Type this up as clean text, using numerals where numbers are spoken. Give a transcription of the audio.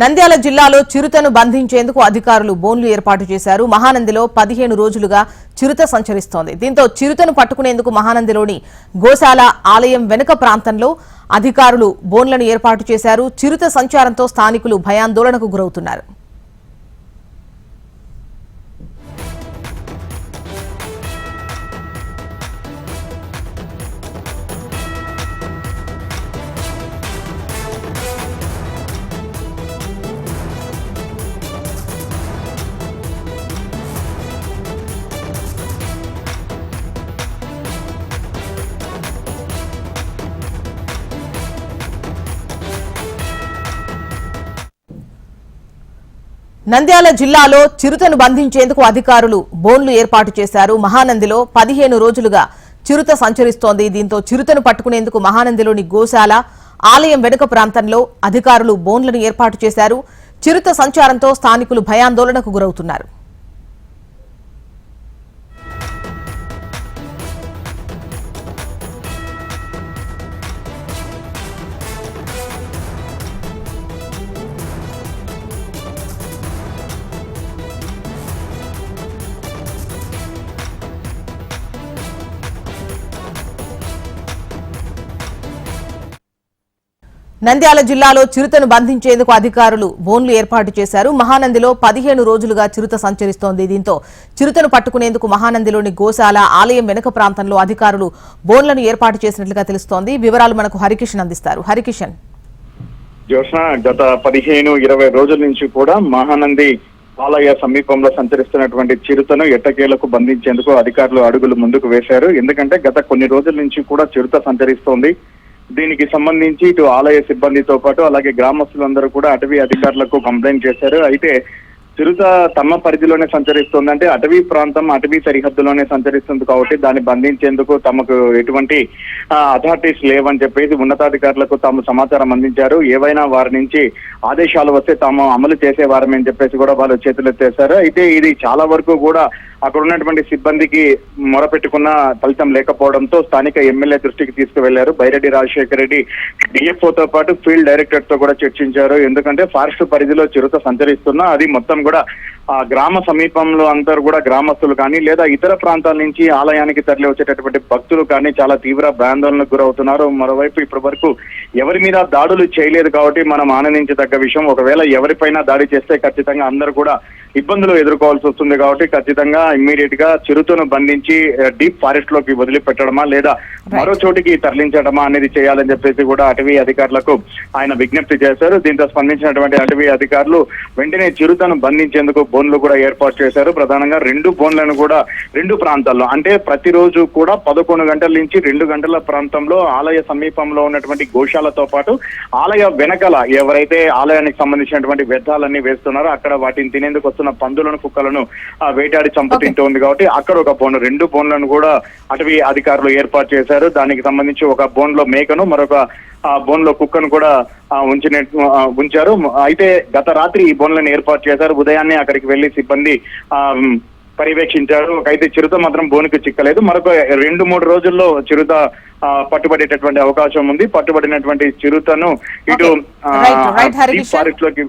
నంద్యాల జిల్లాలో చిరుతను బంధించేందుకు అధికారులు బోన్లు ఏర్పాటు చేశారు. మహానందిలో 15 రోజులుగా చిరుత సంచరిస్తోంది. దీంతో చిరుతను పట్టుకునేందుకు మహానందిలోని గోశాల ఆలయం వెనుక ప్రాంతంలో అధికారులు బోన్లను ఏర్పాటు చేశారు. చిరుత సంచారంతో స్థానికులు భయాందోళనకు గురవుతున్నారు. నంద్యాల జిల్లాలో చిరుతను బంధించేందుకు అధికారులు బోన్లు ఏర్పాటు చేశారు. మహానందిలో 15 రోజులుగా చిరుత సంచరిస్తోంది. దీంతో చిరుతను పట్టుకునేందుకు మహానందిలోని గోశాల ఆలయం వెనుక ప్రాంతంలో అధికారులు బోన్లను ఏర్పాటు చేశారు. చిరుత సంచారంతో స్థానికులు భయాందోళనకు గురవుతున్నారు. నంద్యాల జిల్లాలో చిరుతను బంధించేందుకు అధికారులు బోన్లు ఏర్పాటు చేశారు. మహానందిలో 15 రోజులుగా చిరుత సంచరిస్తోంది. దీంతో చిరుతను పట్టుకునేందుకు మహానందిలోని గోశాల ఆలయం వెనుక ప్రాంతంలో అధికారులు బోన్లను ఏర్పాటు చేసినట్లుగా తెలుస్తోంది. వివరాలు మనకు హరికిషన్ అందిస్తారు. హరికిషన్, జోష్న, గత 15-20 రోజుల నుంచి కూడా మహానంది ఆలయ సమీపంలో సంచరిస్తున్నటువంటి చిరుతను ఎట్టకేలకు బంధించేందుకు అధికారులు అడుగులు ముందుకు వేశారు. ఎందుకంటే గత కొన్ని రోజుల నుంచి కూడా చిరుత సంచరిస్తోంది. దీనికి సంబంధించి ఇటు ఆలయ సిబ్బందితో పాటు అలాగే గ్రామస్తులందరూ కూడా అటవీ అధికారులకు కంప్లైంట్ చేశారు. అయితే చిరుత తమ పరిధిలోనే సంచరిస్తుంది, అంటే అటవీ ప్రాంతం అటవీ సరిహద్దులోనే సంచరిస్తుంది కాబట్టి దాన్ని బంధించేందుకు తమకు ఎటువంటి అథారిటీస్ లేవని చెప్పేసి ఉన్నతాధికారులకు తాము సమాచారం అందించారు. ఏవైనా వారి నుంచి ఆదేశాలు వస్తే తాము అమలు చేసేవారమని చెప్పేసి కూడా వాళ్ళు చేతులెత్తేశారు. అయితే ఇది చాలా వరకు కూడా అక్కడ ఉన్నటువంటి సిబ్బందికి మొరపెట్టుకున్న ఫలితం లేకపోవడంతో స్థానిక ఎమ్మెల్యే దృష్టికి తీసుకువెళ్లారు. బైరెడ్డి రాజశేఖర రెడ్డి డిఎఫ్ఓతో పాటు ఫీల్డ్ డైరెక్టర్ తో కూడా చర్చించారు. ఎందుకంటే ఫారెస్ట్ పరిధిలో చిరుత సంచరిస్తున్నా అది మొత్తం కూడా ఆ గ్రామ సమీపంలో అందరూ కూడా గ్రామస్తులు కానీ లేదా ఇతర ప్రాంతాల నుంచి ఆలయానికి తరలి వచ్చేటటువంటి భక్తులు కానీ చాలా తీవ్ర భయాందోళనకు గురవుతున్నారు. మరోవైపు ఇప్పటి వరకు ఎవరి మీద దాడులు చేయలేదు కాబట్టి మనం ఆనందించదగ్గ విషయం. ఒకవేళ ఎవరిపైన దాడి చేస్తే ఖచ్చితంగా అందరూ కూడా ఇబ్బందులు ఎదుర్కోవాల్సి వస్తుంది కాబట్టి ఖచ్చితంగా ఇమ్మీడియట్ గా చిరుతను బంధించి డీప్ ఫారెస్ట్ లోకి వదిలిపెట్టడమా లేదా మరో చోటికి తరలించడమా అనేది చేయాలని చెప్పేసి కూడా అటవీ అధికారులకు ఆయన విజ్ఞప్తి చేశారు. దీంతో స్పందించినటువంటి అటవీ అధికారులు వెంటనే చిరుతను బంధించేందుకు బోన్లు కూడా ఏర్పాటు చేశారు. ప్రధానంగా 2 బోన్లను కూడా 2 ప్రాంతాల్లో, అంటే ప్రతిరోజు కూడా 11 గంటల నుంచి 2 గంటల ప్రాంతంలో ఆలయ సమీపంలో ఉన్నటువంటి గోశాలతో పాటు ఆలయ వెనకాల ఎవరైతే ఆలయానికి సంబంధించినటువంటి వ్యర్థాలన్నీ వేస్తున్నారో అక్కడ వాటిని తినేందుకు వస్తున్న పందులను కుక్కలను వేటాడి చంపుతింటూ ఉంది కాబట్టి అక్కడ ఒక బోన్, 2 బోన్లను కూడా అటవీ అధికారులు ఏర్పాటు చేశారు. దానికి సంబంధించి ఒక బోన్ లో మేకను మరొక బోన్ లో కుక్కను కూడా ఉంచారు. అయితే గత రాత్రి ఈ బోన్లను ఏర్పాటు చేశారు. ఉదయాన్నే అక్కడికి వెళ్లి సిబ్బంది పర్యవేక్షించారు. అయితే చిరుత మాత్రం బోనుకు చిక్కలేదు. మరొక 2-3 రోజుల్లో చిరుత పట్టుబడేటటువంటి అవకాశం ఉంది. పట్టుబడినటువంటి చిరుతను ఇటు ఫారెస్ట్ లోకి